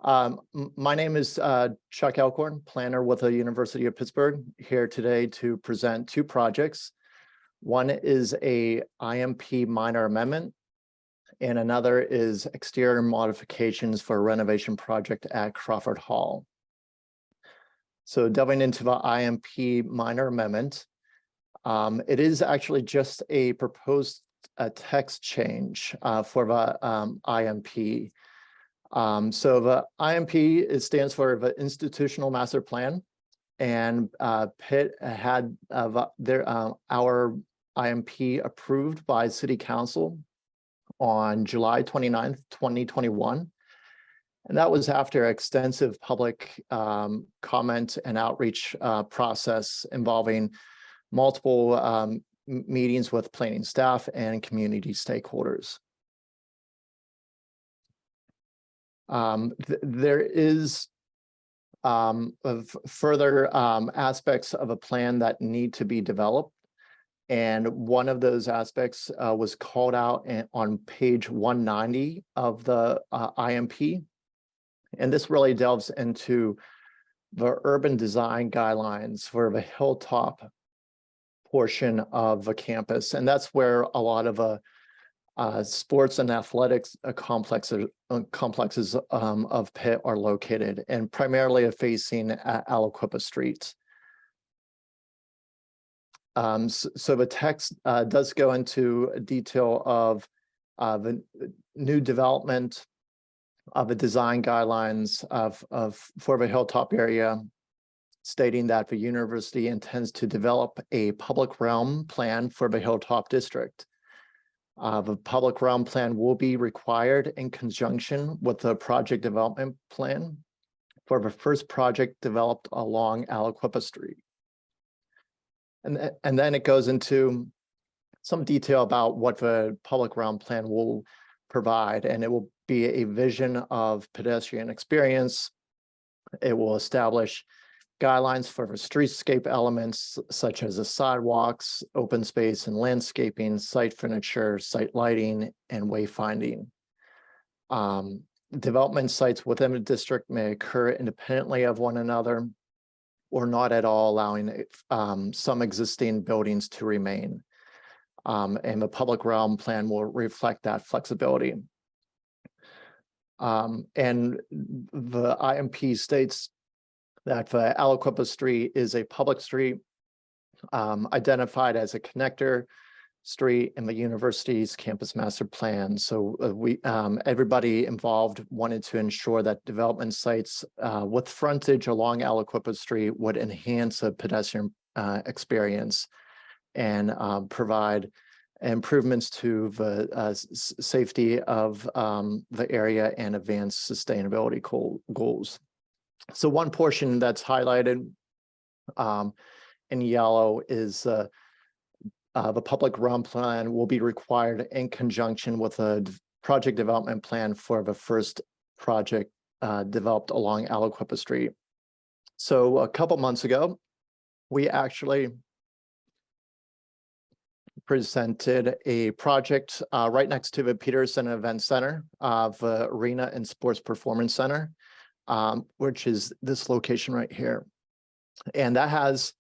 My name is Chuck Elkhorn, planner with the University of Pittsburgh, here today to present two projects. One is a IMP minor amendment, and another is exterior modifications for a renovation project at Crawford Hall. So delving into the IMP minor amendment, it is actually just a proposed text change for the IMP. So the IMP stands for the Institutional Master Plan, and Pitt had our IMP approved by City Council on July 29th, 2021. And that was after extensive public comment and outreach process involving multiple meetings with planning staff and community stakeholders. There is further aspects of a plan that need to be developed. And one of those aspects was called out on page 190 of the IMP. And this really delves into the urban design guidelines for the hilltop portion of the campus. And that's where a lot of sports and athletics complexes of Pitt are located, and primarily facing Allequippa Street. So the text does go into detail of the new development of the design guidelines for the hilltop area, stating that the university intends to develop a public realm plan for the hilltop district. The public realm plan will be required in conjunction with the project development plan for the first project developed along Allequippa Street. And then it goes into some detail about what the public realm plan will provide, and it will be a vision of pedestrian experience. It will establish guidelines for the streetscape elements such as the sidewalks, open space and landscaping, site furniture, site lighting, and wayfinding. Development sites within the district may occur independently of one another or not at all, allowing some existing buildings to remain. And the public realm plan will reflect that flexibility. And the IMP states that the Allequippa Street is a public street identified as a connector street in the university's campus master plan. So everybody involved wanted to ensure that development sites with frontage along Allequippa Street would enhance a pedestrian experience and provide improvements to the safety of the area and advance sustainability goals. So one portion that's highlighted in yellow is the public realm plan will be required in conjunction with a project development plan for the first project developed along Allequippa Street. So a couple months ago, we actually presented a project right next to the Peterson Event Center, the Arena and Sports Performance Center, which is this location right here. And that has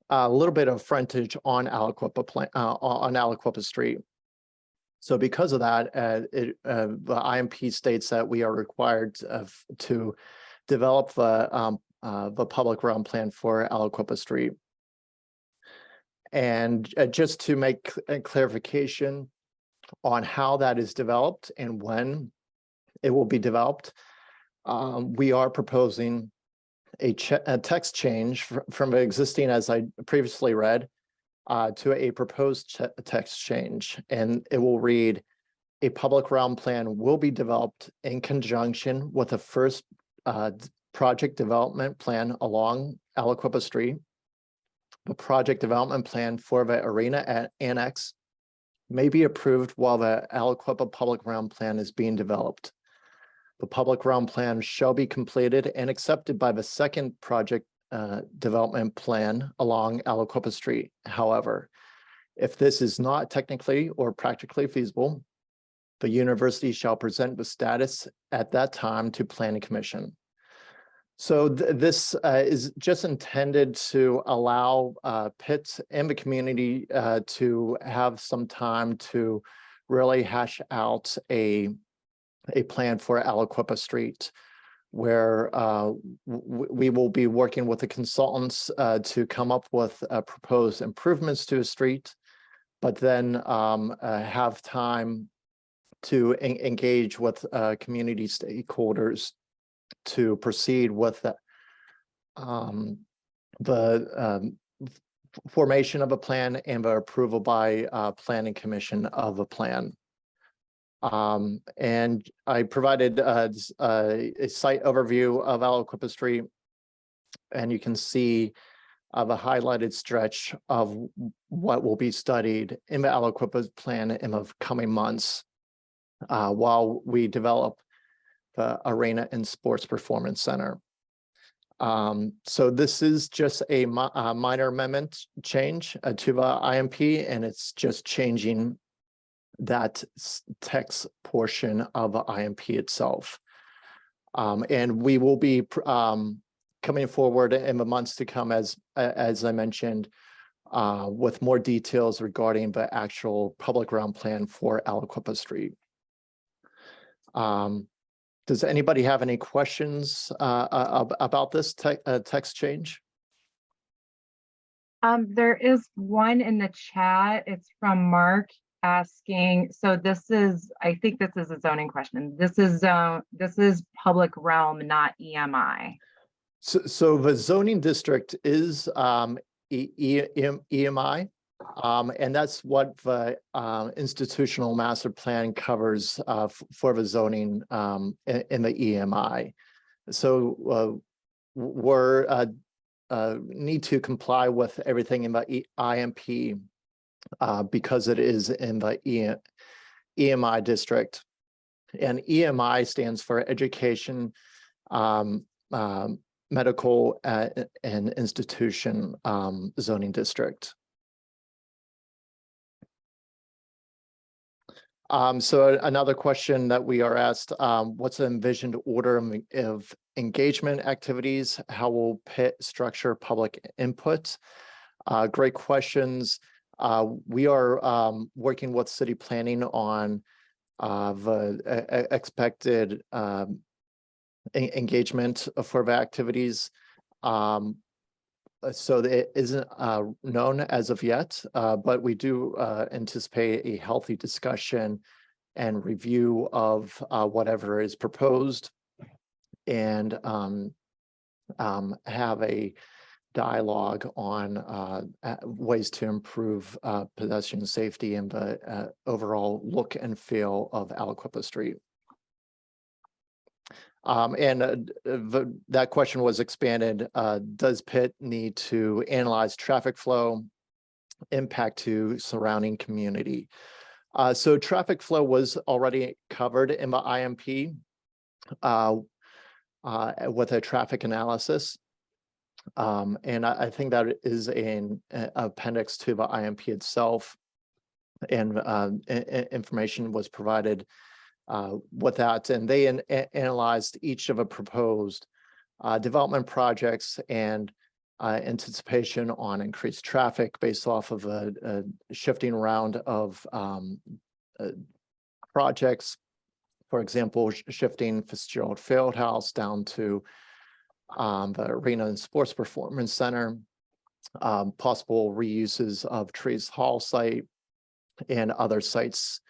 a little bit of frontage on Allequippa Street. So because of that, the IMP states that we are required to develop the public realm plan for Allequippa Street. And just to make a clarification on how that is developed and when it will be developed, we are proposing a text change from the existing, as I previously read, to a proposed text change. And it will read, a public realm plan will be developed in conjunction with the first project development plan along Allequippa Street. The project development plan for the arena annex may be approved while the Allequippa public realm plan is being developed. The public realm plan shall be completed and accepted by the second project development plan along Allequippa Street. However, if this is not technically or practically feasible, The university shall present the status at that time to Planning Commission. So this is just intended to allow Pitt and the community to have some time to really hash out a plan for Allequippa Street, where we will be working with the consultants to come up with proposed improvements to the street, but then have time to engage with community stakeholders to proceed with the formation of a plan and the approval by Planning Commission of a plan. And I provided a site overview of Allequippa Street, and you can see the highlighted stretch of what will be studied in the Allequippa plan in the coming months while we develop the Arena and Sports Performance Center. So this is just a minor amendment change to the IMP, and it's just changing that text portion of the IMP itself. And we will be coming forward in the months to come, as I mentioned, with more details regarding the actual public realm plan for Allequippa Street. Does anybody have any questions about this text change? There is one in the chat. It's from Mark asking, so this is, I think this is a zoning question. This is public realm, not EMI. So the zoning district is EMI. And that's what the institutional master plan covers for the zoning in the EMI. So we're need to comply with everything in the IMP because it is in the EMI district. And EMI stands for Education, Medical, and Institution Zoning District. So another question that we are asked, what's the envisioned order of engagement activities? How will Pitt structure public input? Great questions. We are working with city planning on the expected engagement for the activities. So it isn't known as of yet, but we do anticipate a healthy discussion and review of whatever is proposed, and have a dialogue on ways to improve pedestrian safety and the overall look and feel of Allequippa Street. That question was expanded. Does Pitt need to analyze traffic flow, impact to surrounding community? So traffic flow was already covered in the IMP with a traffic analysis. And I think that is an appendix to the IMP itself, and information was provided with that, and they analyzed each of the proposed development projects and anticipation on increased traffic based off of a shifting around of projects. For example, shifting Fitzgerald Fieldhouse down to the Arena and Sports Performance Center, possible reuses of Trees Hall site and other sites.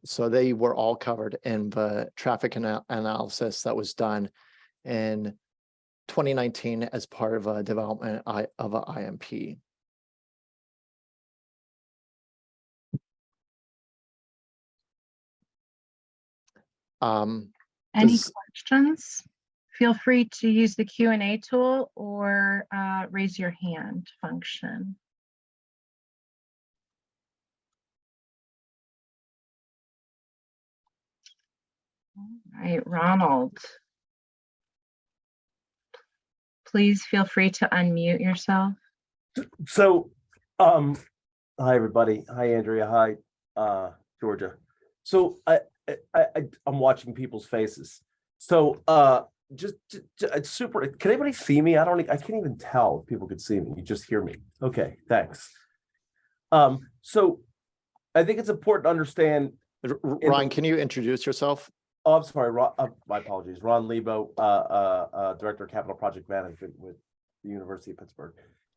So they were all covered in the traffic analysis that was done in 2019 as part of a development of an IMP. Any questions? Feel free to use the Q&A tool or raise your hand function. All right, Ronald, please feel free to unmute yourself. So, hi everybody. Hi Andrea. Hi Georgia. So I'm watching people's faces. So just it's super. Can anybody see me? I can't even tell if people could see me. You just hear me. Okay, thanks. So I think it's important to understand. Ron, can you introduce yourself? Oh, I'm sorry, Ron, my apologies. Ron Lebo, Director of Capital Project Management with the University of Pittsburgh.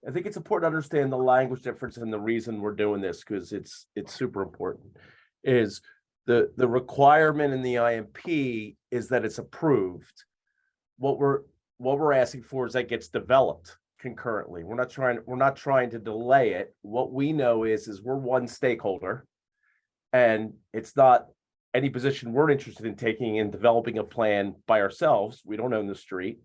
I think it's important to understand the language difference and the reason we're doing this, because it's super important. Is the requirement in the IMP is that it's approved. What we're asking for is that gets developed concurrently. We're not trying to delay it. What we know is we're one stakeholder, and it's not any position we're interested in taking in developing a plan by ourselves. We don't own the street,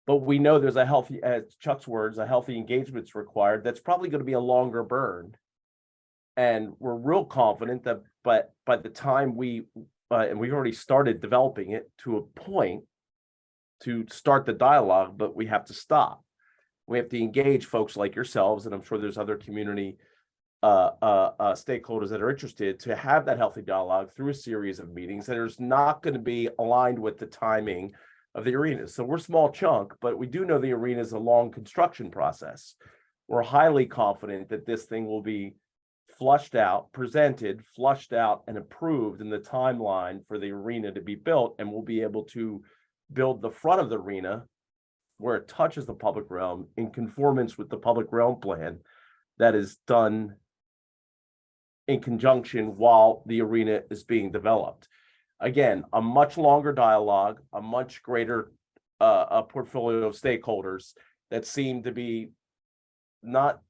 but we know there's a healthy, as Chuck's words, a healthy engagement's required. That's probably going to be a longer burn. And we're real confident that, but by the time and we've already started developing it to a point to start the dialogue, but we have to stop. We have to engage folks like yourselves, and I'm sure there's other community stakeholders that are interested to have that healthy dialogue through a series of meetings that is not going to be aligned with the timing of the arena. So we're small chunk, but we do know the arena is a long construction process. We're highly confident that this thing will be flushed out, and approved in the timeline for the arena to be built, and we'll be able to build the front of the arena where it touches the public realm in conformance with the public realm plan that is done in conjunction while the arena is being developed. Again, a much longer dialogue, a much greater a portfolio of stakeholders that seem to be not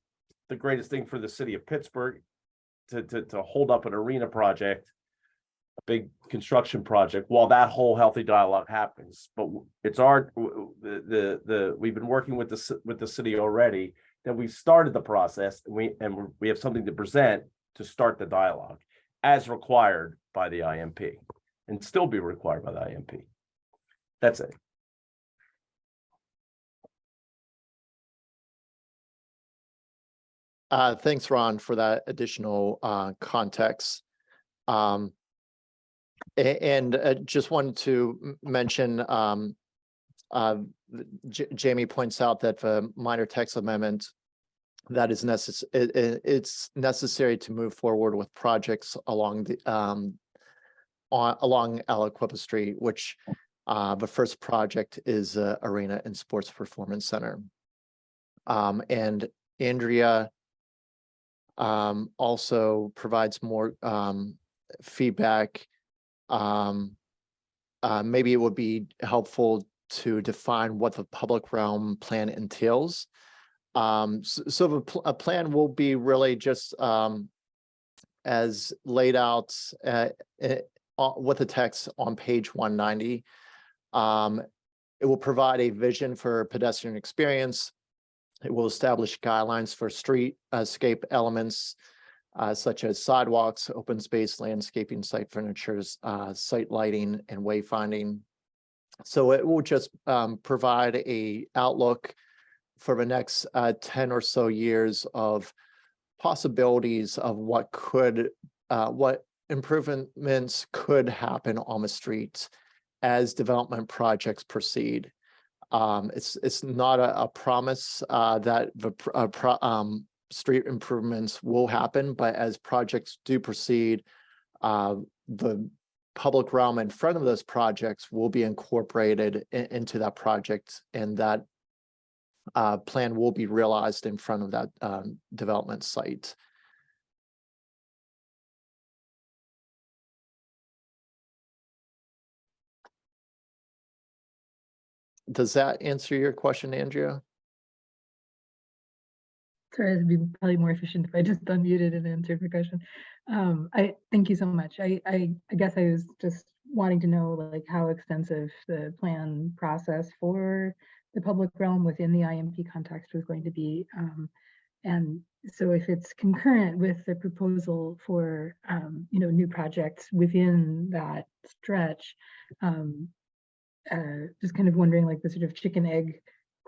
the greatest thing for the city of Pittsburgh to hold up an arena project, a big construction project, while that whole healthy dialogue happens. But it's we've been working with the city already, that we've started the process, and we have something to present to start the dialogue as required by the IMP, and still be required by the IMP. That's it. Thanks, Ron, for that additional context. Just wanted to mention, Jamie points out that the minor text amendment that is it's necessary to move forward with projects along the along Allequippa Street, which the first project is Arena and Sports Performance Center. And Andrea also provides more feedback. Maybe it would be helpful to define what the public realm plan entails. So a plan will be really just as laid out with the text on page 190. It will provide a vision for pedestrian experience. It will establish guidelines for streetscape elements such as sidewalks, open space, landscaping, site furnitures, site lighting, and wayfinding. So it will just provide a outlook for the next 10 or so years of possibilities of what improvements could happen on the street as development projects proceed. It's not a promise that the street improvements will happen, but as projects do proceed, the public realm in front of those projects will be incorporated into that project, and that plan will be realized in front of that development site. Does that answer your question, Andrea? Sorry, it'd be probably more efficient if I just unmuted and answered the question. I thank you so much. I guess I was just wanting to know like how extensive the plan process for the public realm within the IMP context was going to be. And so if it's concurrent with the proposal for new projects within that stretch, just kind of wondering like the sort of chicken egg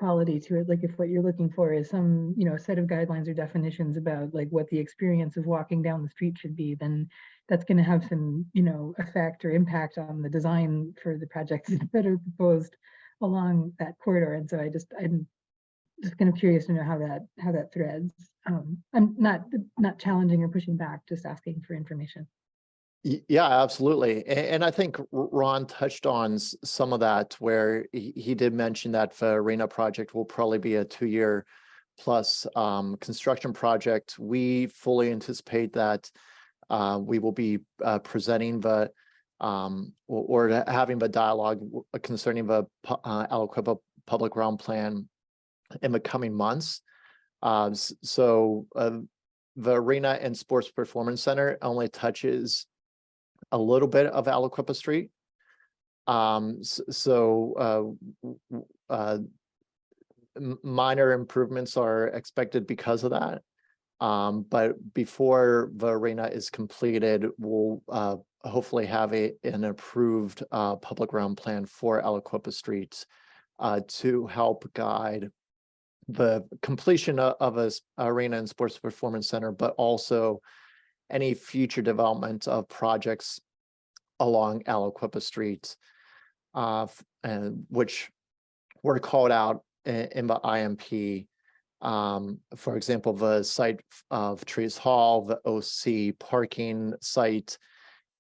quality to it. Like if what you're looking for is some, set of guidelines or definitions about like what the experience of walking down the street should be, then that's going to have some, effect or impact on the design for the projects that are proposed along that corridor. And so I'm just kind of curious to know how that threads. I'm not challenging or pushing back, just asking for information. Yeah, absolutely. And I think Ron touched on some of that, where he did mention that the arena project will probably be a 2-year plus construction project. We fully anticipate that we will be presenting the or having the dialogue concerning the Allequippa public realm plan in the coming months. So the arena and sports performance center only touches a little bit of Allequippa Street. Minor improvements are expected because of that. But before the arena is completed, we'll hopefully have an approved public realm plan for Allequippa Street to help guide the completion of a arena and sports performance center, but also any future development of projects along Allequippa Street, and which were called out in the IMP. For example, the site of Trees Hall, the OC parking site,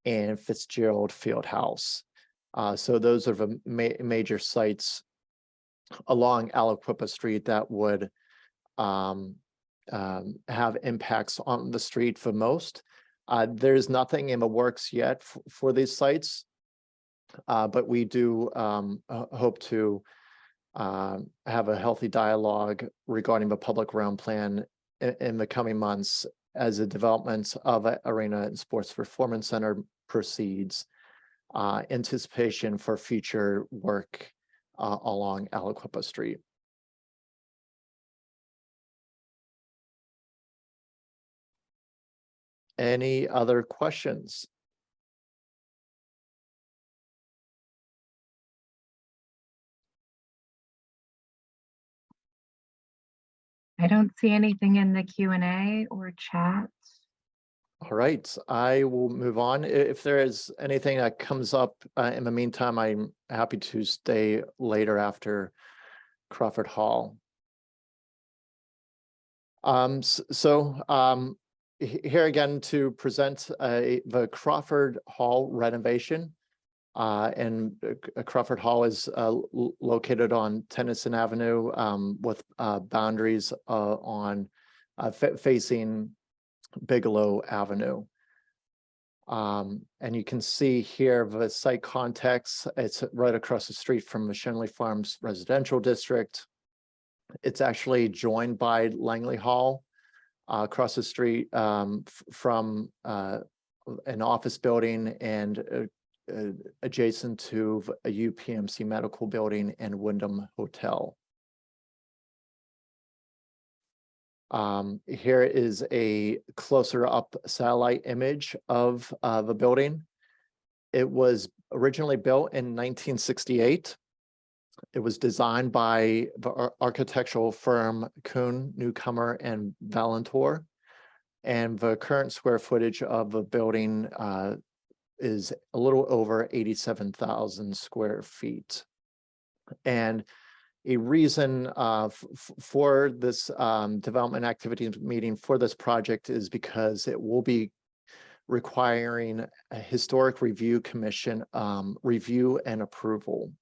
and Fitzgerald Fieldhouse. So those are the major sites along Allequippa Street that would have impacts on the street for most. There's nothing in the works yet for these sites, but we do hope to have a healthy dialogue regarding the public realm plan in the coming months as the development of an arena and sports performance center proceeds. Anticipation for future work along Allequippa Street. Any other questions? I don't see anything in the Q&A or chat. All right, I will move on. If there is anything that comes up in the meantime, I'm happy to stay later after Crawford Hall. Here again to present the Crawford Hall renovation. And Crawford Hall is located on Tennyson Avenue with boundaries on facing Bigelow Avenue. And you can see here the site context. It's right across the street from the Shenley Farms residential district. It's actually joined by Langley Hall across the street from an office building and adjacent to a UPMC medical building and Wyndham Hotel. Here is a closer up satellite image of the building. It was originally built in 1968. It was designed by the architectural firm Kuhn, Newcomer, and Valentor. And the current square footage of the building is a little over 87,000 square feet. And a reason for this development activity meeting for this project is because it will be requiring a historic review commission review and approval.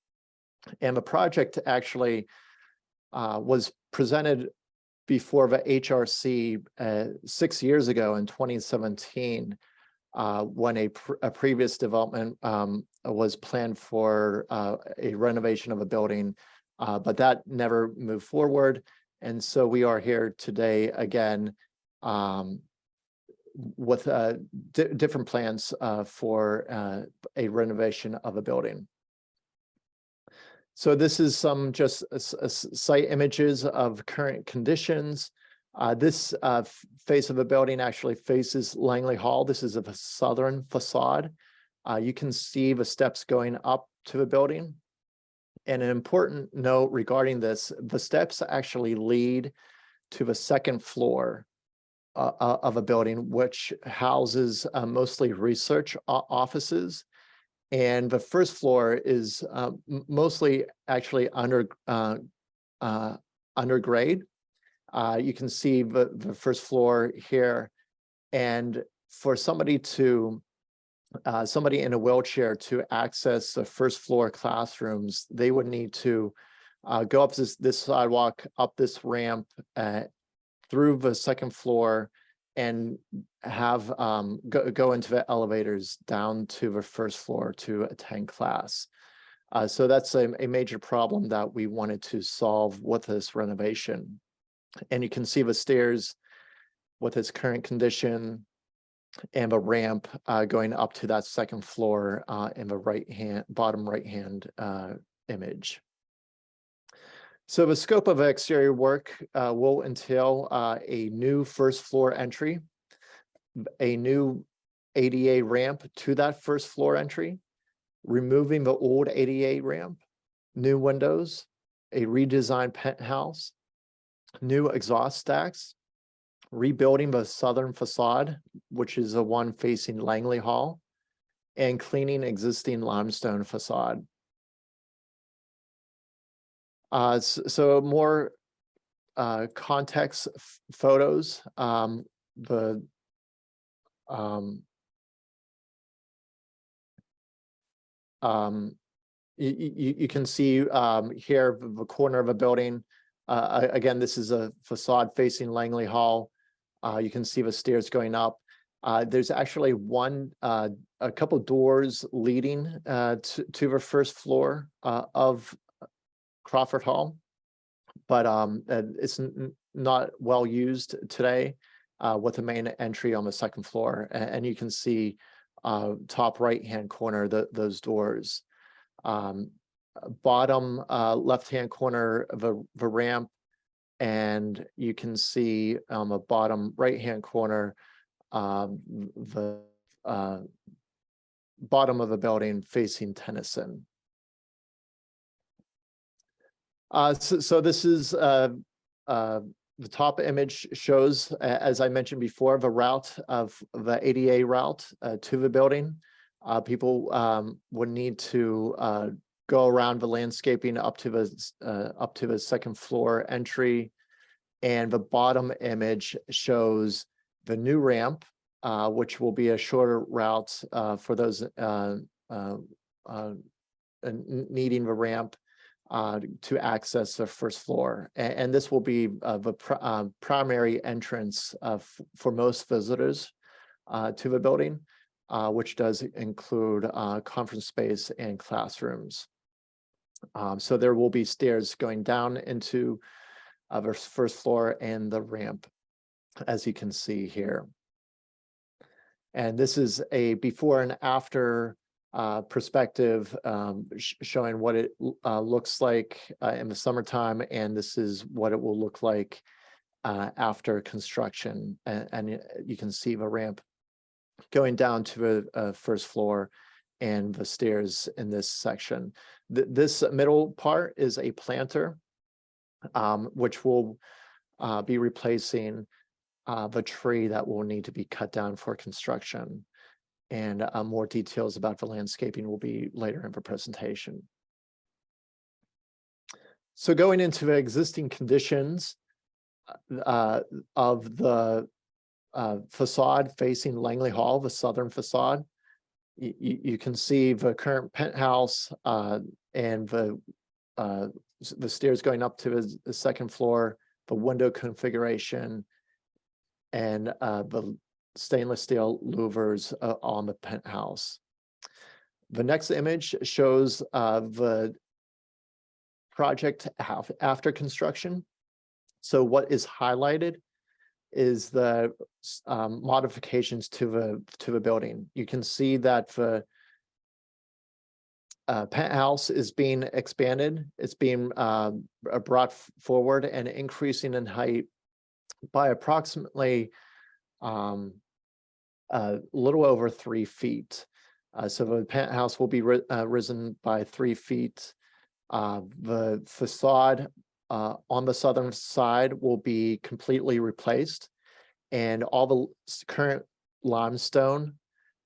And the project actually was presented before the HRC 6 years ago in 2017, when a previous development was planned for a renovation of a building, but that never moved forward. And so we are here today again with different plans for a renovation of a building. So this is some just site images of current conditions. This face of the building actually faces Langley Hall. This is a southern facade. You can see the steps going up to the building. And an important note regarding this, the steps actually lead to the second floor of a building, which houses mostly research offices. And the first floor is mostly actually undergrade. You can see the first floor here. And for somebody in a wheelchair to access the first floor classrooms, they would need to go up this sidewalk, up this ramp, through the second floor, and have go into the elevators down to the first floor to attend class. So that's a major problem that we wanted to solve with this renovation. And you can see the stairs with its current condition and a ramp going up to that second floor in the bottom right hand image. So the scope of exterior work will entail a new first floor entry, a new ADA ramp to that first floor entry, removing the old ADA ramp, new windows, a redesigned penthouse, new exhaust stacks, rebuilding the southern facade, which is the one facing Langley Hall, and cleaning existing limestone facade. So more context photos. You can see here the corner of a building. Again, this is a facade facing Langley Hall. You can see the stairs going up. There's actually a couple doors leading to the first floor of Crawford Hall, but it's not well used today with the main entry on the second floor. And you can see top right hand corner those doors. Bottom left hand corner of the ramp, and you can see on the bottom right hand corner the bottom of the building facing Tennyson. So this is the top image shows, as I mentioned before, the route of the ADA route to the building. People would need to go around the landscaping up to the second floor entry, and the bottom image shows the new ramp, which will be a shorter route for those needing the ramp to access the first floor. And this will be the primary entrance for most visitors to the building, which does include conference space and classrooms. So there will be stairs going down into the first floor and the ramp, as you can see here. And this is a before and after perspective showing what it looks like in the summertime, and this is what it will look like after construction. And you can see the ramp going down to the first floor and the stairs in this section. This middle part is a planter, which will be replacing the tree that will need to be cut down for construction. And more details about the landscaping will be later in the presentation. So going into the existing conditions of the facade facing Langley Hall, the southern facade, you can see the current penthouse and the stairs going up to the second floor, the window configuration, and the stainless steel louvers on the penthouse. The next image shows the project after construction. So what is highlighted is the modifications to the building. You can see that the penthouse is being expanded. It's being brought forward and increasing in height by approximately a little over 3 feet. So the penthouse will be risen by 3 feet The facade on the southern side will be completely replaced, and all the current limestone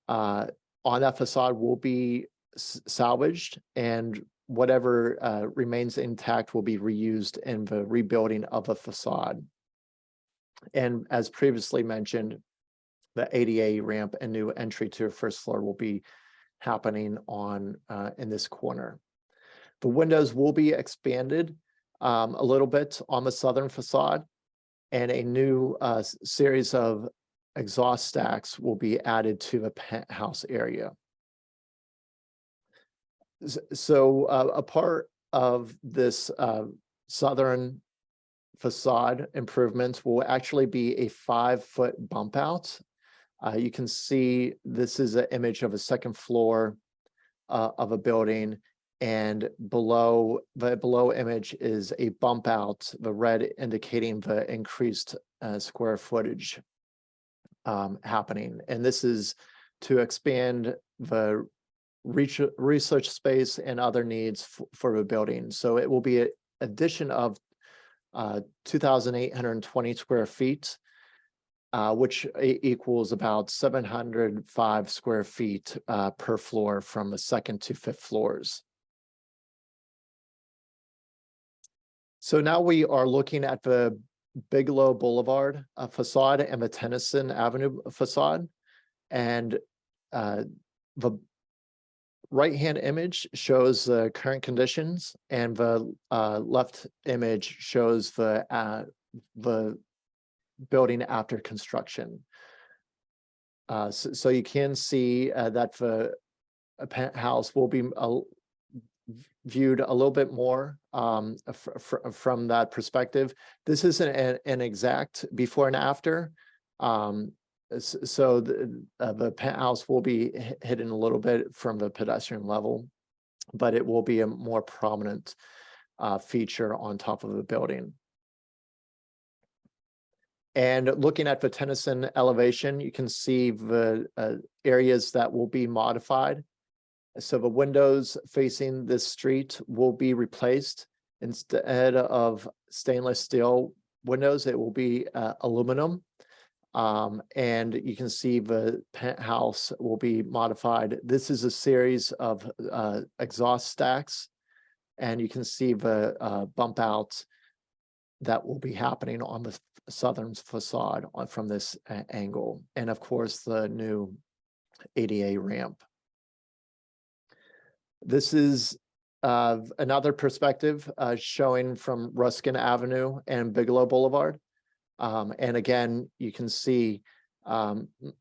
on that facade will be salvaged, and whatever remains intact will be reused in the rebuilding of the facade. And as previously mentioned, the ADA ramp and new entry to the first floor will be happening on in this corner. The windows will be expanded a little bit on the southern facade, and a new series of exhaust stacks will be added to the penthouse area. So a part of this southern facade improvements will actually be a 5-foot bump out. You can see this is an image of a second floor of a building, and below the image is a bump out, the red indicating the increased square footage happening. And this is to expand the research space and other needs for the building. So it will be an addition of 2,820 square feet, which equals about 705 square feet per floor from the second to fifth floors. So now we are looking at the Bigelow Blvd facade and the Tennyson Avenue facade. And the right-hand image shows the current conditions, and the left image shows the building after construction. So you can see that the penthouse will be viewed a little bit more from that perspective. This isn't an exact before and after. So the penthouse will be hidden a little bit from the pedestrian level, but it will be a more prominent feature on top of the building. And looking at the Tennyson elevation, you can see the areas that will be modified. So the windows facing this street will be replaced. Instead of stainless steel windows, it will be aluminum. And you can see the penthouse will be modified. This is a series of exhaust stacks, and you can see the bump out that will be happening on the southern facade from this angle. And of course, the new ADA ramp. This is another perspective showing from Ruskin Avenue and Bigelow Blvd. And again, you can see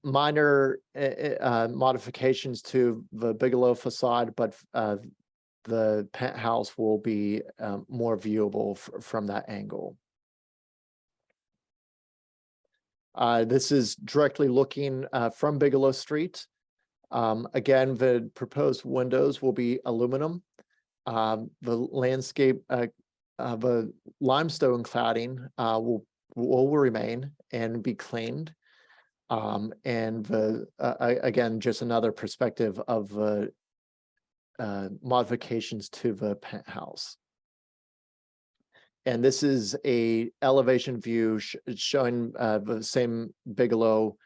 minor modifications to the Bigelow facade, but the penthouse will be more viewable from that angle. This is directly looking from Bigelow Street. Again, the proposed windows will be aluminum. The landscape, the limestone cladding will remain and be cleaned. And again, just another perspective of the modifications to the penthouse. And this is a elevation view showing the same Bigelow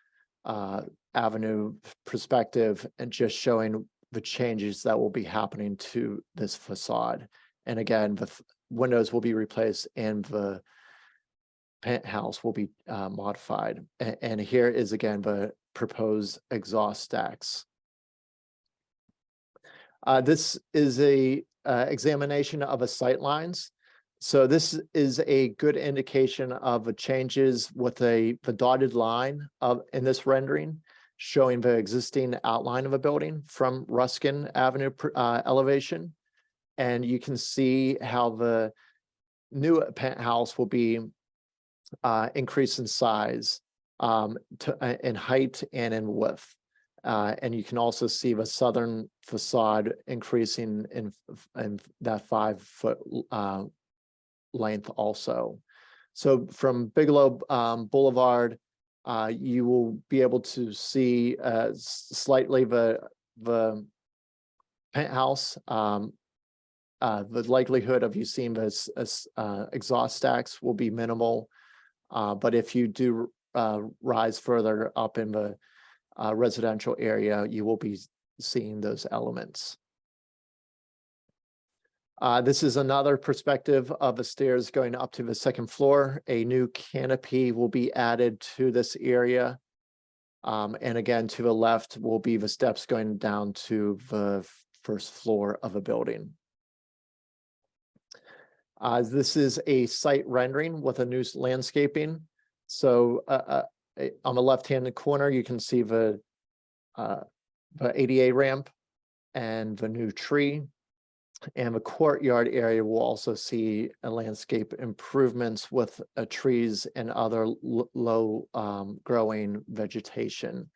Avenue perspective, and just showing the changes that will be happening to this facade. And again, the windows will be replaced and the penthouse will be modified. And here is again the proposed exhaust stacks. This is a examination of a sight lines. So this is a good indication of the changes with the dotted line in this rendering, showing the existing outline of a building from Ruskin Avenue elevation. And you can see how the new penthouse will be increased in size, in height and in width. And you can also see the southern facade increasing in that 5-foot length also. So from Bigelow Blvd, you will be able to see slightly the penthouse the likelihood of you seeing this as exhaust stacks will be minimal. But if you do rise further up in the residential area, you will be seeing those elements. This is another perspective of the stairs going up to the second floor. A new canopy will be added to this area. And again, to the left will be the steps going down to the first floor of a building. This is a site rendering with a new landscaping. So on the left-hand corner, you can see the ADA ramp and the new tree. And the courtyard area will also see a landscape improvements with trees and other low growing vegetation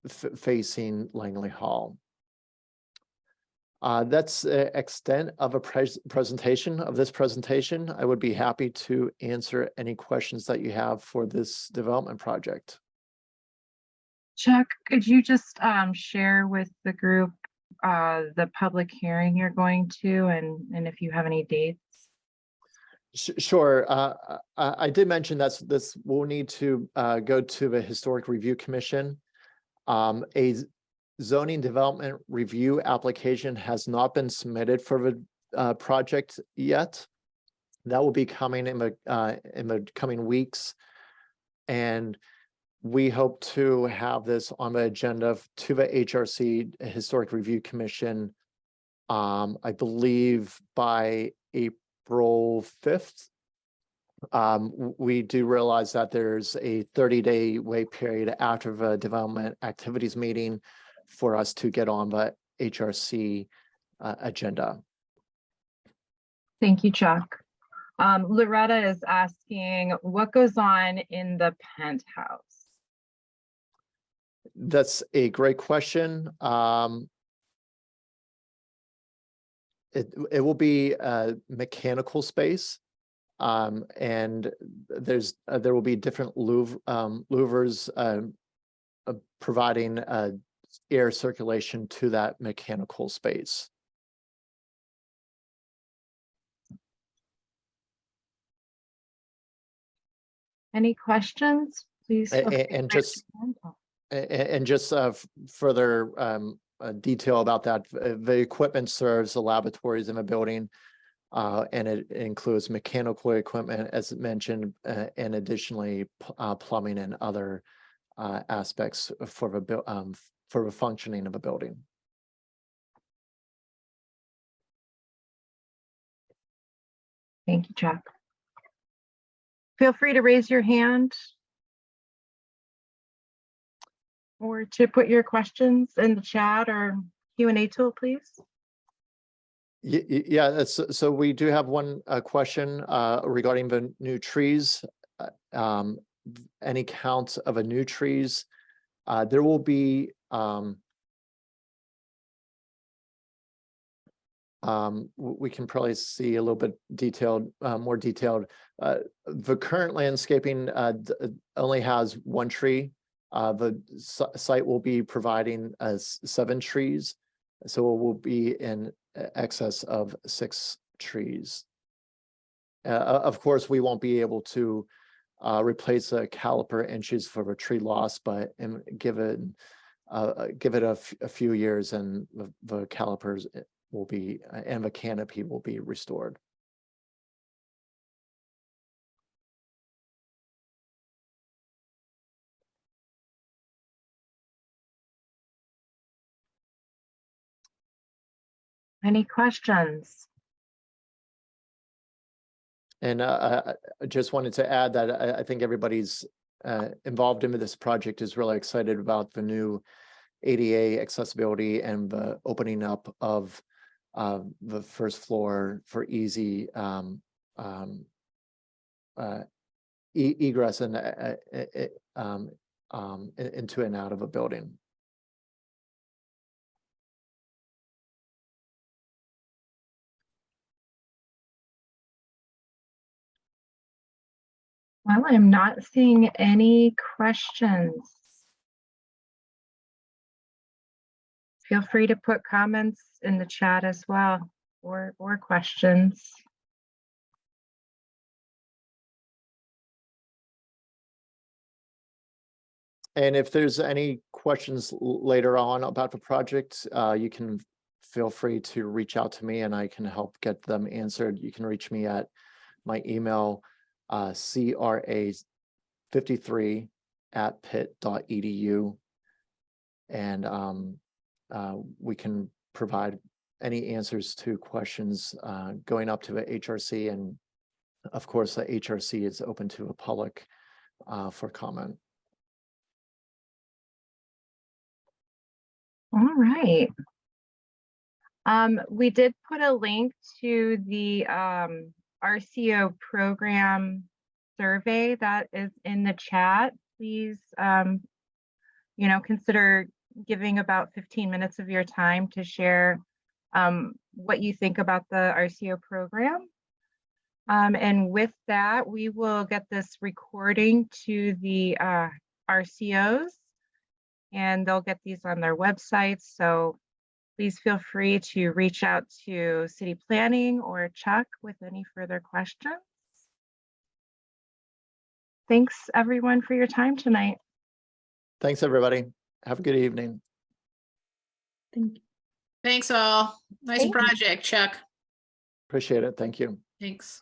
facing Langley Hall. That's the extent of a presentation of this presentation. I would be happy to answer any questions that you have for this development project. Chuck, could you just share with the group the public hearing you're going to, and if you have any dates? Sure. I did mention that this will need to go to the Historic Review Commission. A zoning development review application has not been submitted for the project yet. That will be coming in the coming weeks, and we hope to have this on the agenda to the HRC Historic Review Commission, I believe by April 5th. We do realize that there's a 30-day wait period after the development activities meeting for us to get on the HRC agenda. Thank you, Chuck. Loretta is asking, what goes on in the penthouse? That's a great question. It will be a mechanical space, and there will be different louvers providing air circulation to that mechanical space. Any questions? Please. And just further detail about that, the equipment serves the laboratories in the building, and it includes mechanical equipment, as mentioned, and additionally plumbing and other aspects for the functioning of a building. Thank you, Chuck. Feel free to raise your hand or to put your questions in the chat or Q&A tool, please. Yeah, so we do have one question regarding the new trees. Any counts of a new trees? There will be we can probably see a little bit detailed, more detailed. The current landscaping only has one tree. The site will be providing 7 trees, so it will be in excess of 6 trees. Of course, we won't be able to replace the caliper inches for the tree loss, but give it a few years, and the calipers will be, and the canopy will be restored. Any questions? And I just wanted to add that I think everybody's involved in this project is really excited about the new ADA accessibility and the opening up of the first floor for easy egress and into and out of a building. Well, I'm not seeing any questions. Feel free to put comments in the chat as well, or questions. And if there's any questions later on about the project, you can feel free to reach out to me and I can help get them answered. You can reach me at my email, cra53@pitt.edu. And we can provide any answers to questions going up to the HRC. And of course, the HRC is open to the public for comment. All right. We did put a link to the RCO program survey that is in the chat. Please, consider giving about 15 minutes of your time to share what you think about the RCO program. And with that, we will get this recording to the RCOs, and they'll get these on their websites. So please feel free to reach out to City Planning or Chuck with any further questions. Thanks everyone for your time tonight. Thanks, everybody. Have a good evening. Thank you. Thanks all. Nice Thank you. project, Chuck. Appreciate it. Thank you. Thanks.